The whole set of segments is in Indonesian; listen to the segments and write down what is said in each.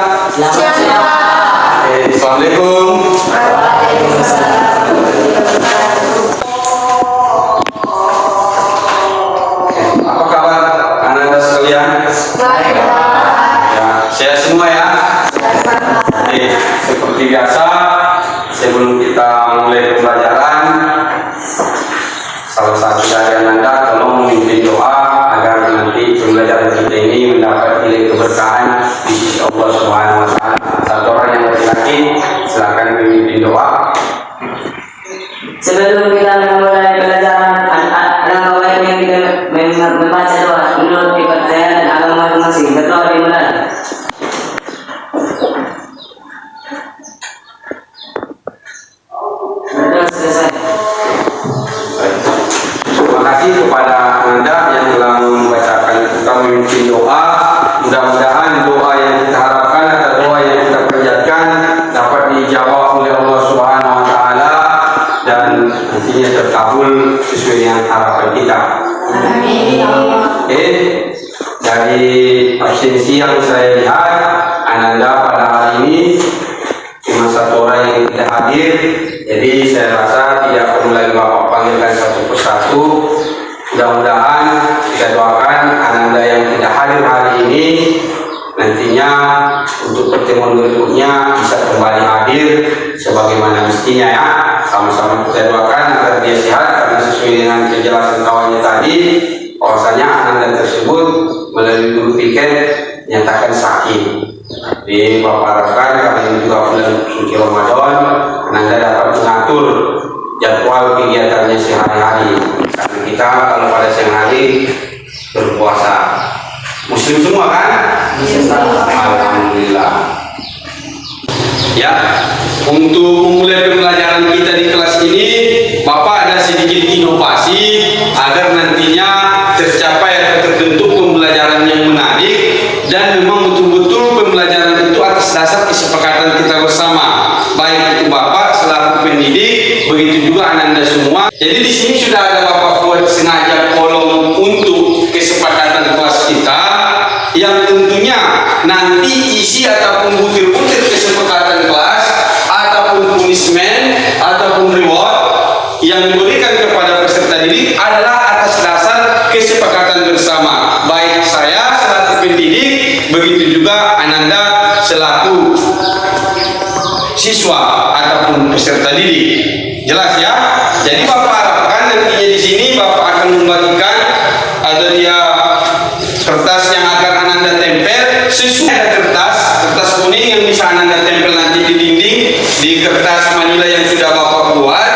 Selamat siang. Assalamualaikum. Apa kabar anak-anak sekalian? Baik. Ya, sehat semua ya. Seperti biasa, sebelum kita mulai pembelajaran, salah satu dari Anda tolong memimpin doa agar nanti pembelajaran kita ini mendapat nilai keberkahan di sisi Allah Subhanahu wa taala. Satu orang yang laki-laki silakan memimpin doa. Sebelum kita memulai pelajaran, alangkah baiknya kita membaca doa menurut kepercayaan dan agama masing-masing. Berdoa dimulai. Berdoa selesai. Terima kasih kepada Anda yang telah membacakan kita memimpin doa. Mudah-mudahan doa yang kita harapkan atau doa yang kita panjatkan dapat dijawab oleh Allah Subhanahu wa taala dan nantinya terkabul sesuai dengan harapan kita. Amin. Oke, dari absensi yang saya lihat, Ananda pada hari ini cuma satu orang yang tidak hadir, jadi saya rasa tidak perlu lagi Bapak panggilkan satu persatu. Mudah-mudahan kita doakan Ananda yang tidak hadir hari ini nantinya untuk pertemuan berikutnya bisa kembali hadir sebagaimana mestinya ya. Sama-sama kita doakan agar dia sehat, karena sesuai dengan penjelasan kawannya tadi bahwasanya Ananda tersebut melalui guru piket nyatakan sakit. Jadi Bapak harapkan karena ini juga bulan suci Ramadan, Ananda dapat mengatur jadwal kegiatannya sehari-hari. Karena kita kalau pada siang hari berpuasa. Muslim semua kan? Alhamdulillah. Ya, untuk memulai pembelajaran kita di kelas ini, Bapak ada sedikit inovasi agar nantinya tercapai atau terbentuk pembelajaran yang menarik dan memang betul-betul pembelajaran itu atas dasar kesepakatan kita bersama, baik itu Bapak selaku pendidik, begitu juga Ananda semua. Jadi di sini sudah ada Bapak buat sengaja kolom untuk kesepakatan kelas kita, yang tentunya nanti isi ataupun butir-butir kesepakatan kelas ataupun punishment ataupun reward yang diberikan kepada peserta didik adalah atas dasar kesepakatan bersama, baik saya selaku pendidik, begitu juga Ananda selaku siswa ataupun peserta didik. Jelas ya? Jadi Bapak harapkan nantinya di sini Bapak akan membagikan ada dia kertas yang akan Ananda tempel sesuai ada kertas kuning yang bisa Ananda tempel nanti di dinding, di kertas manila yang sudah Bapak buat,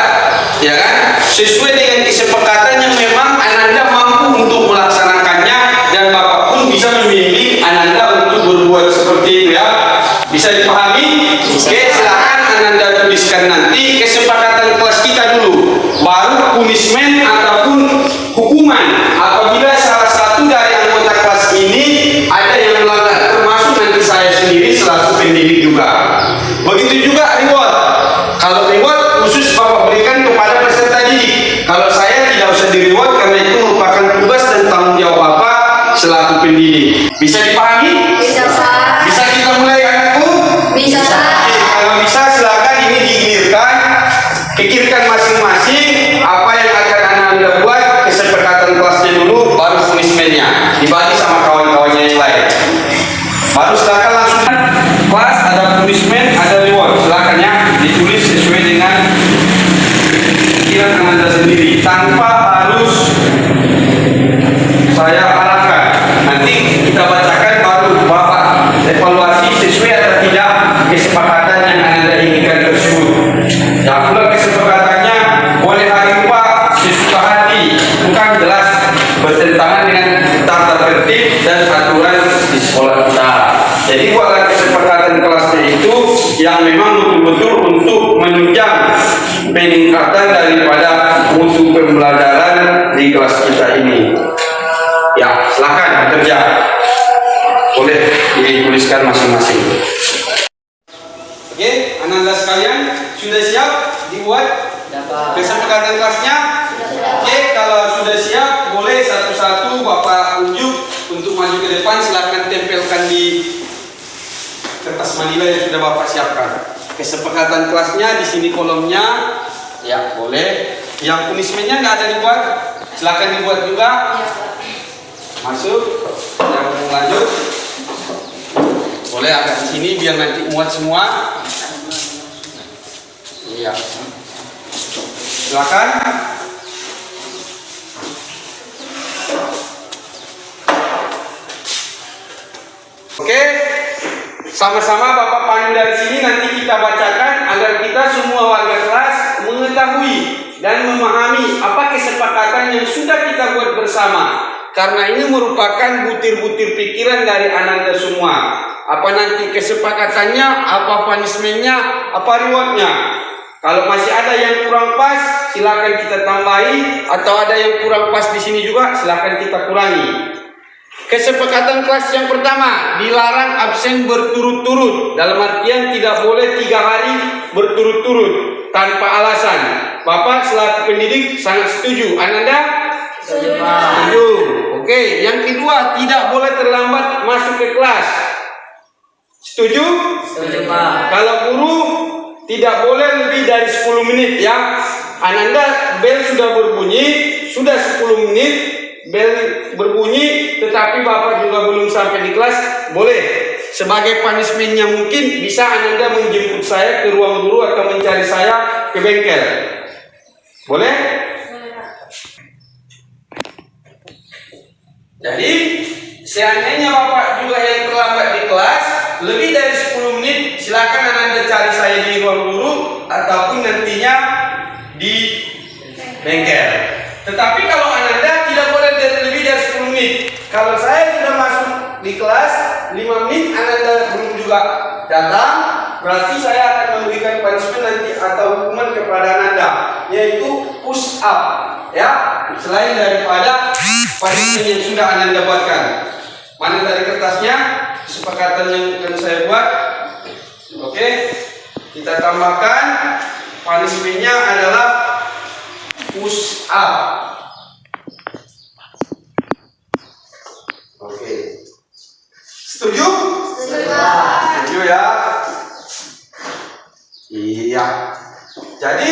ya kan? Sesuai dengan kesepakatan yang memang Ananda mampu untuk melaksanakannya dan Bapak pun bisa membimbing Ananda untuk berbuat seperti itu ya. Bisa dipahami? Oke, silakan Ananda tuliskan nanti kesepakatan kelas kita dulu, baru punishment ataupun hukuman apabila salah satu dari anggota kelas ini ada yang melanggar, termasuk nanti saya sendiri selaku pendidik juga. Begitu juga reward. Kalau reward khusus Bapak berikan kepada peserta didik. Kalau saya tidak usah di reward karena itu merupakan tugas dan tanggung jawab Bapak selaku pendidik. Bisa dipahami? Bisa, Pak. Bisa kita mulai anakku? Bisa. Oke, kalau bisa silakan ini diikirkan, pikirkan masing-masing apa yang akan Anda buat, kesepakatan kelasnya dulu, baru punishmentnya dibagi sama kawan-kawannya yang lain. Baru silakan langsung kelas, ada punishment, ada reward. Silakan ya, ditulis sesuai dengan pikiran Anda sendiri, tanpa harus saya arahkan. Nanti kita bacakan baru Bapak evaluasi sesuai atau tidak kesepakatan yang Anda inginkan tersebut. Yang pula kesepakatannya boleh hari Pak sesuka hati, bukan jelas bertentangan dengan tata tertib dan aturan di sekolah kita. Jadi buatlah kesepakatan kelasnya itu yang memang betul-betul untuk menunjang peningkatan daripada mutu pembelajaran di kelas kita ini. Ya, silakan bekerja. Boleh dituliskan masing-masing. Oke, anak-anak sekalian sudah siap dibuat kesepakatan kelasnya? Oke, kalau sudah siap boleh satu-satu Bapak unjuk untuk maju ke depan. Silakan tempelkan di kertas kertas manila yang sudah Bapak siapkan. Kesepakatan kelasnya di sini kolomnya, ya boleh. Yang punishmentnya nggak ada dibuat, silakan dibuat juga. Masuk, yang mau lanjut, boleh agak di sini biar nanti muat semua. Iya, silakan. Oke, sama-sama Bapak pandu dari sini nanti kita bacakan agar kita semua warga kelas mengetahui dan memahami apa kesepakatan yang sudah kita buat bersama. Karena ini merupakan butir-butir pikiran dari Ananda semua. Apa nanti kesepakatannya, apa punishmentnya, apa rewardnya. Kalau masih ada yang kurang pas, silakan kita tambahi. Atau ada yang kurang pas di sini juga, silakan kita kurangi. Kesepakatan kelas yang pertama, dilarang absen berturut-turut. Dalam artian tidak boleh 3 hari berturut-turut tanpa alasan. Bapak selaku pendidik sangat setuju. Ananda? Setuju. Oke, yang kedua, tidak boleh terlambat masuk ke kelas. Setuju? Setuju, Pak. Kalau guru tidak boleh lebih dari 10 menit ya. Ananda bel sudah berbunyi, sudah 10 menit bel berbunyi, tetapi Bapak juga belum sampai di kelas, boleh. Sebagai punishmentnya mungkin bisa Ananda menjemput saya ke ruang guru atau mencari saya ke bengkel. Boleh? Jadi seandainya Bapak juga yang terlambat di kelas lebih dari 10 menit, silakan Ananda cari saya di ruang guru ataupun nantinya di bengkel. Tetapi kalau Ananda tidak boleh lebih dari 10 menit. Kalau saya sudah masuk di kelas 5 menit Ananda belum juga datang, berarti saya akan memberikan punishment nanti atau hukuman kepada Ananda, yaitu push up ya, selain daripada punishment yang sudah Ananda buatkan. Mana dari kertasnya kesepakatan yang akan saya buat? Oke, kita tambahkan punishmentnya adalah push up. Oke, setuju? Setuju ya. Iya. Jadi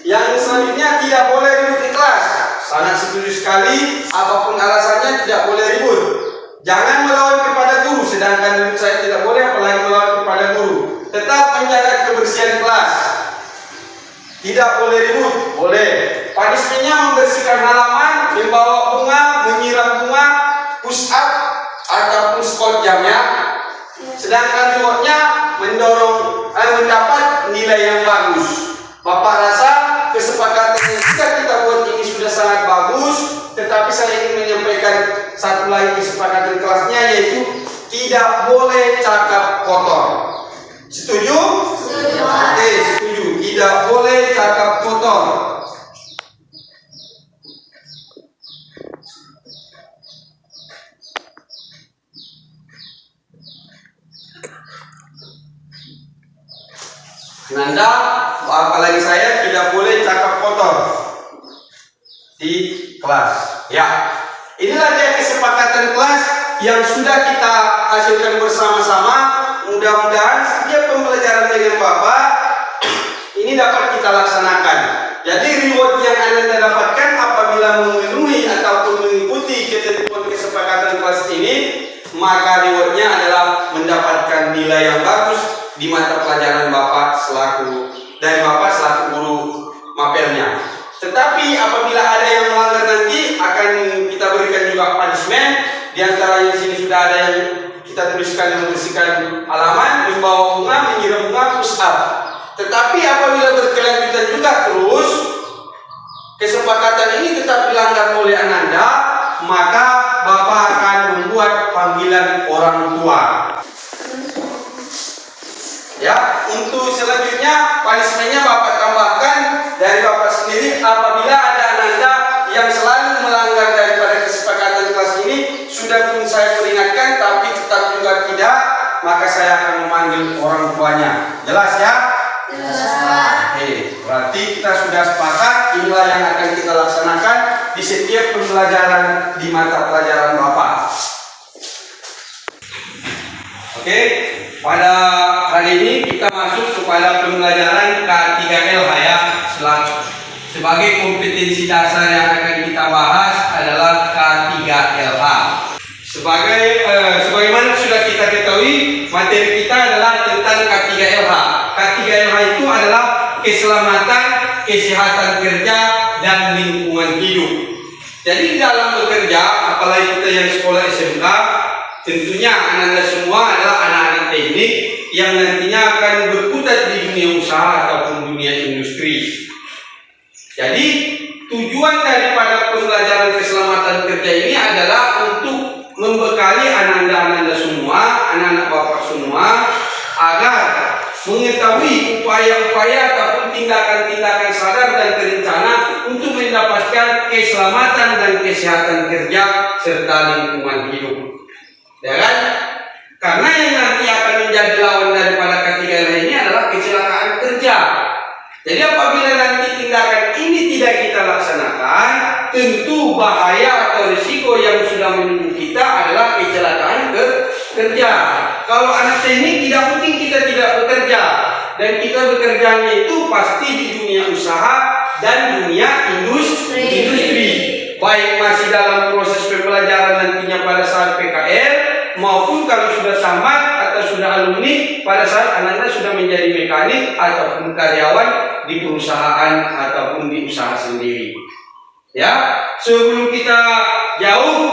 yang selanjutnya tidak boleh ribut di kelas. Sangat setuju sekali. Apapun alasannya tidak boleh ribut. Jangan melawan kepada guru. Sedangkan ribut saya tidak boleh, apalagi melawan kepada guru. Tetap menjaga kebersihan kelas. Tidak boleh ribut. Boleh. Punishmentnya membersihkan halaman, membawa bunga, menyiram bunga, push up ataupun squat jamnya. Sedangkan rewardnya mendapat nilai yang bagus. Bapak rasa kesepakatan yang sudah kita buat ini sudah sangat bagus, tetapi saya ingin menyampaikan satu lagi kesepakatan kelasnya, yaitu tidak boleh cakap kotor. Setuju? Setuju. Oke, setuju. Tidak boleh cakap kotor. Nanda, apalagi saya tidak boleh cakap kotor di kelas. Ya, inilah dia kesepakatan kelas yang sudah kita hasilkan bersama-sama. Mudah-mudahan setiap pembelajaran dengan Bapak ini dapat kita laksanakan. Jadi reward yang Anda dapatkan apabila memenuhi ataupun mengikuti ketentuan kesepakatan kelas ini, maka rewardnya adalah mendapatkan nilai yang bagus di mata pelajaran Bapak selaku guru mapelnya. Tetapi apabila ada yang melanggar nanti akan kita berikan juga punishment. Di antara yang sini sudah ada yang kita tuliskan, membersihkan halaman, membawa bunga, menyiram bunga, push up. Tetapi apabila berkelanjutan juga terus kesepakatan ini tetap dilanggar oleh Ananda, maka Bapak akan membuat panggilan orang tua. Ya, untuk selanjutnya punishmentnya Bapak tambahkan dari Bapak sendiri. Apabila ada Ananda yang selalu melanggar daripada kesepakatan kelas ini, sudah pun saya peringatkan tapi tetap juga tidak, maka saya akan memanggil orang tuanya. Jelas ya? Jelas. Oke, berarti kita sudah sepakat. Inilah yang akan kita laksanakan di setiap pembelajaran di mata pelajaran Bapak. Oke, pada hari ini kita masuk kepada pembelajaran K3LH ya. Sebagai kompetensi dasar yang akan kita bahas adalah K3LH. Sebagaimana sudah kita ketahui, materi kita adalah tentang K3LH. K3LH itu adalah keselamatan, kesehatan kerja, dan lingkungan hidup. Jadi dalam bekerja, apalagi kita yang sekolah SMK, tentunya Anda semua adalah anak-anak teknik yang nantinya akan berkutat di dunia usaha ataupun dunia industri. Jadi tujuan daripada pembelajaran keselamatan kerja ini adalah untuk membekali anak-anak semua, anak-anak bapak semua, agar mengetahui upaya-upaya ataupun tindakan-tindakan sadar dan terencana untuk mendapatkan keselamatan dan kesehatan kerja serta lingkungan hidup. Ya kan? Karena yang nanti akan menjadi lawan daripada K3LH ini adalah kecelakaan kerja. Jadi apabila nanti tindakan ini tidak kita laksanakan, tentu bahaya atau risiko yang sudah menunggu kita adalah kecelakaan kerja. Kalau anak teknik tidak mungkin kita tidak bekerja, dan kita bekerjanya itu pasti di dunia usaha dan dunia industri. Baik masih dalam proses pembelajaran nantinya pada saat PKL, maupun kalau sudah tamat atau sudah alumni pada saat anak-anak sudah menjadi mekanik ataupun karyawan di perusahaan ataupun di usaha sendiri. Ya, sebelum kita jauh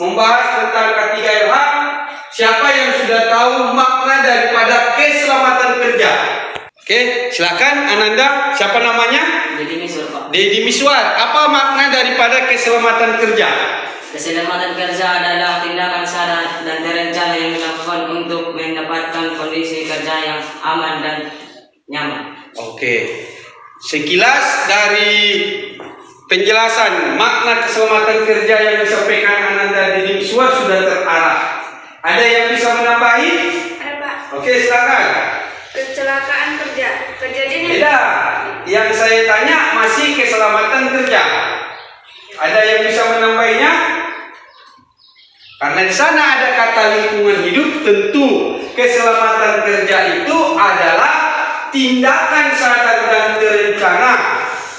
membahas tentang K3LH, siapa yang sudah tahu makna daripada keselamatan kerja? Oke, silakan Ananda. Siapa namanya? Deddy Miswar, Pak. Deddy Miswar. Apa makna daripada keselamatan kerja? Keselamatan kerja adalah tindakan sadar dan terencana yang dilakukan untuk mendapatkan kondisi kerja yang aman dan nyaman. Oke. Sekilas dari penjelasan makna keselamatan kerja yang disampaikan Ananda Deddy Miswar sudah terarah. Ada yang bisa menambahi? Ada, Pak. Oke, silakan. Kecelakaan kerja. Kejadian Beda. Yang saya tanya masih keselamatan kerja. Ada yang bisa menambahinya? Karena di sana ada kata lingkungan hidup, tentu keselamatan kerja itu adalah tindakan sadar dan terencana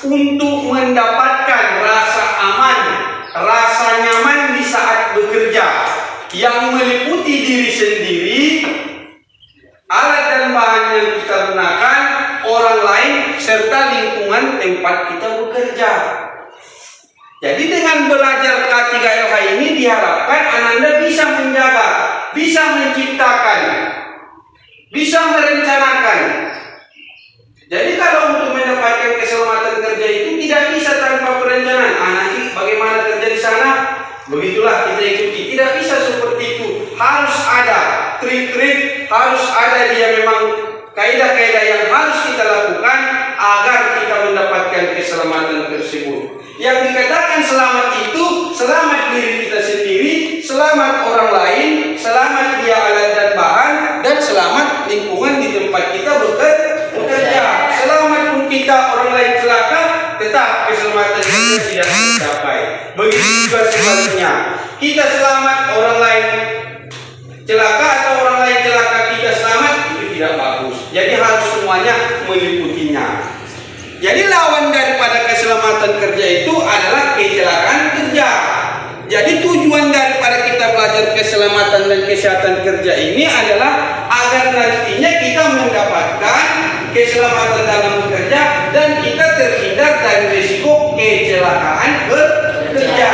untuk mendapatkan rasa aman, rasa nyaman di saat bekerja, yang meliputi diri sendiri, alat dan bahan yang kita gunakan, orang lain, serta lingkungan tempat kita bekerja. Jadi dengan belajar K3LH ini diharapkan Anda bisa menjaga, bisa menciptakan, bisa merencanakan. Jadi kalau untuk mendapatkan keselamatan kerja itu tidak bisa tanpa perencanaan. Nanti bagaimana kerja di sana? Begitulah kita ikuti. Tidak bisa seperti itu. Harus ada trik-trik, harus ada dia memang kaidah-kaidah yang harus kita lakukan agar kita mendapatkan keselamatan tersebut. Yang dikatakan selamat itu selamat diri kita sendiri, selamat orang lain, selamat dia alat dan bahan, dan selamat lingkungan di tempat kita bekerja. Selamat pun kita orang lain celaka, tetap keselamatan kita tidak tercapai. Begitu juga sebaliknya. Kita selamat, orang lain celaka, atau orang lain celaka kita selamat, itu tidak bagus. Jadi harus semuanya meliputinya. Jadi lawan daripada keselamatan kerja itu adalah kecelakaan kerja. Jadi tujuan daripada kita belajar keselamatan dan kesehatan kerja ini adalah agar nantinya kita mendapatkan keselamatan dalam bekerja dan kita terhindar dari risiko kecelakaan kerja.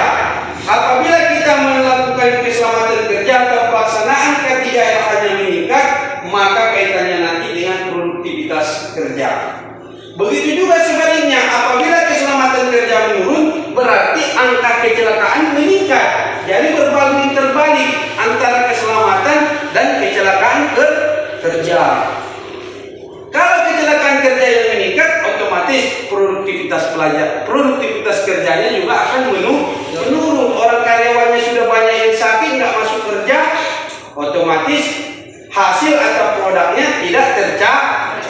Apabila kita melakukan keselamatan kerja atau pelaksanaan K3LH-nya meningkat, maka kaitannya nanti dengan produktivitas kerja. Begitu juga sebaliknya, apabila keselamatan kerja menurun, berarti angka kecelakaan meningkat. Jadi berbanding terbalik antara keselamatan dan kecelakaan kerja. Kalau kecelakaan kerja yang meningkat, otomatis produktivitas kerjanya juga akan menurun. Orang karyawannya sudah banyak yang sakit, nggak masuk kerja, otomatis hasil atau produknya tidak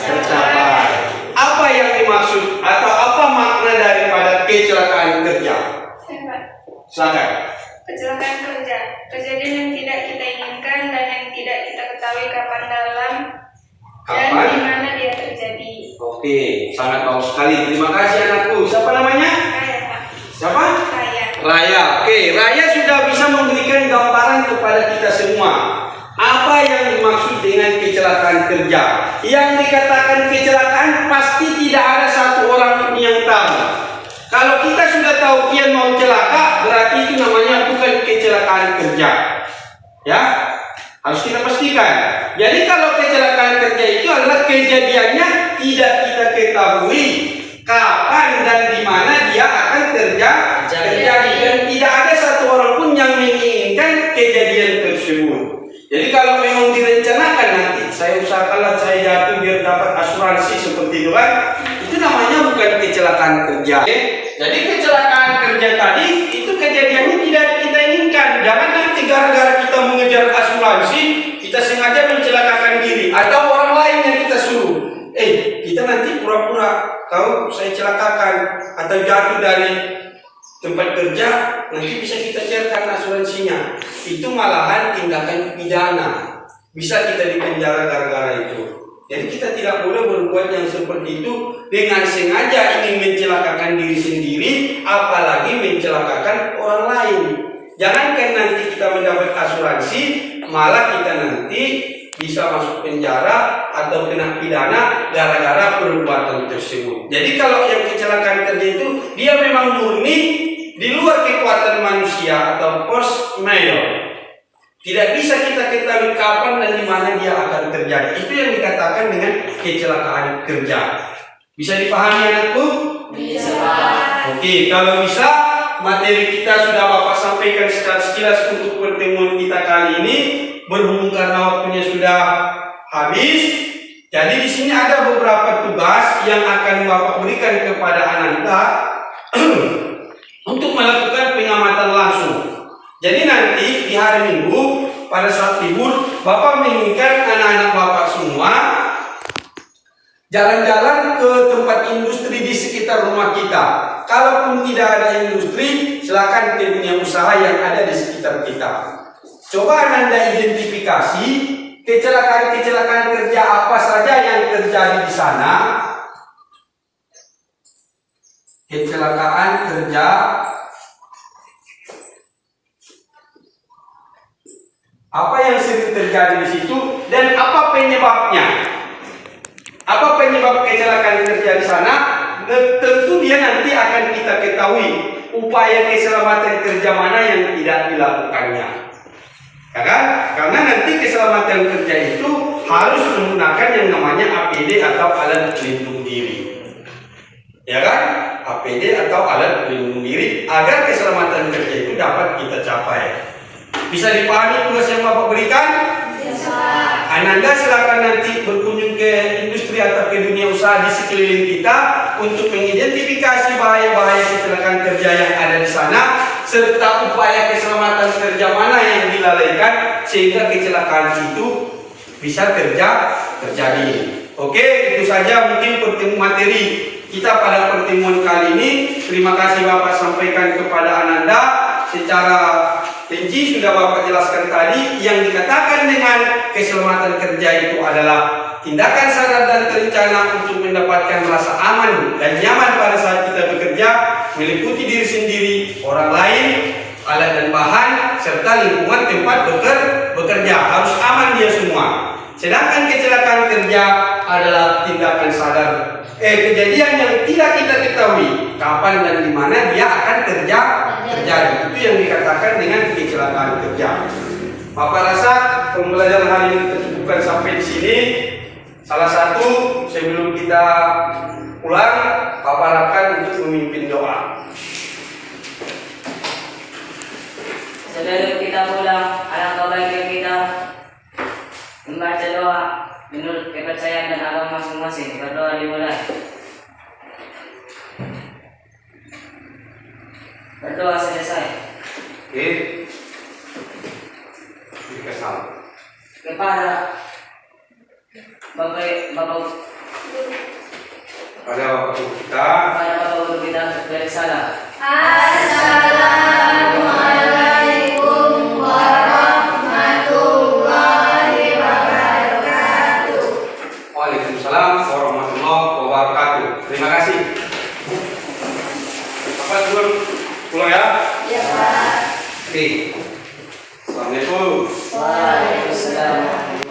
tercapai. Apa yang dimaksud atau apa makna daripada kecelakaan kerja? Silakan. Kecelakaan kerja, kejadian yang tidak kita inginkan dan yang tidak kita ketahui Dan kapan di mana dia terjadi. Oke, sangat bagus sekali. Terima kasih anakku. Siapa namanya? Kaya Pak. Siapa? Kaya. Raya. Oke, Raya sudah bisa memberikan gambaran kepada kita semua. Apa yang dimaksud dengan kecelakaan kerja? Yang dikatakan kecelakaan pasti tidak ada satu orang pun yang tahu. Kalau kita sudah tahu Kian mau celaka, berarti itu namanya bukan kecelakaan kerja. Ya, harus kita pastikan. Jadi kalau kecelakaan kerja itu adalah kejadiannya tidak kita ketahui kapan dan di mana dia akan terjadi, dan tidak ada satu orang pun yang menginginkan kejadian tersebut. Jadi kalau memang direncanakan nanti saya usahakanlah saya jatuh biar dapat asuransi seperti itu kan, itu namanya bukan kecelakaan kerja. Jadi kecelakaan kerja tadi itu kejadiannya tidak kita inginkan. Jangan nanti gara-gara kita mengejar asuransi kita sengaja mencelakakan diri atau orang lain yang kita suruh. Kita nanti pura-pura kau saya celakakan atau jatuh dari tempat kerja, nanti bisa kita cairkan asuransinya. Itu malahan tindakan pidana. Bisa kita dipenjara gara-gara itu. Jadi kita tidak boleh berbuat yang seperti itu dengan sengaja ingin mencelakakan diri sendiri, apalagi mencelakakan orang lain. Jangankan nanti kita mendapat asuransi, malah kita nanti bisa masuk penjara atau kena pidana gara-gara perbuatan tersebut. Jadi kalau yang kecelakaan kerja itu dia memang murni di luar kekuatan manusia atau force majeure. Tidak bisa kita ketahui kapan dan di mana dia akan terjadi. Itu yang dikatakan dengan kecelakaan kerja. Bisa dipahami anakku? Bisa. Oke, kalau bisa materi kita sudah Bapak sampaikan secara sekilas untuk pertemuan kita kali ini. Berhubung karena waktunya sudah habis, jadi di sini ada beberapa tugas yang akan Bapak berikan kepada Ananda untuk melakukan pengamatan langsung. Jadi nanti di hari Minggu pada saat libur, Bapak menginginkan anak-anak Bapak semua jalan-jalan ke tempat industri di sekitar rumah kita. Kalaupun tidak ada industri, silakan ke dunia usaha yang ada di sekitar kita. Coba Anda identifikasi kecelakaan-kecelakaan kerja apa saja yang terjadi di sana. Kecelakaan kerja apa yang sering terjadi di situ dan apa penyebabnya? Apa penyebab kecelakaan kerja di sana? Tentu dia nanti akan kita ketahui upaya keselamatan kerja mana yang tidak dilakukannya. Ya kan? Karena nanti keselamatan kerja itu harus menggunakan yang namanya APD atau alat pelindung diri. Ya kan? APD atau alat pelindung diri agar keselamatan kerja itu dapat kita capai. Bisa dipahami tugas yang Bapak berikan? Bisa. Ananda silakan nanti berkunjung ke industri atau ke dunia usaha di sekeliling kita untuk mengidentifikasi bahaya-bahaya kecelakaan kerja yang ada di sana serta upaya keselamatan kerja mana yang dilalaikan sehingga kecelakaan itu bisa terjadi. Oke, itu saja mungkin pertemuan materi kita pada pertemuan kali ini. Terima kasih Bapak sampaikan kepada Ananda secara rinci sudah Bapak jelaskan tadi. Yang dikatakan dengan keselamatan kerja itu adalah tindakan sadar dan terencana untuk mendapatkan rasa aman dan nyaman pada saat kita bekerja, meliputi diri sendiri, orang lain, alat dan bahan, serta lingkungan tempat bekerja. Harus aman dia semua. Sedangkan kecelakaan kerja adalah tindakan sadar kejadian yang tidak kita ketahui kapan dan di mana dia akan terjadi. Itu yang dikatakan dengan kecelakaan kerja. Bapak rasa pembelajaran hari ini kita cukupkan sampai di sini. Salah satu sebelum kita pulang, Bapak harapkan untuk memimpin doa. Sebelum kita pulang, alangkah baiknya kita membaca doa menurut kepercayaan dan agama masing-masing. Berdoa dimulai. Berdoa selesai. Oke. Dikasih Kepada Bapak pada waktu kita guru kita dari salah. Assalamualaikum warahmatullahi wabarakatuh. Waalaikumsalam warahmatullahi wabarakatuh. Terima kasih. Bapak dulu pulang ya. Ya Pak. Oke. Assalamualaikum. Waalaikumsalam.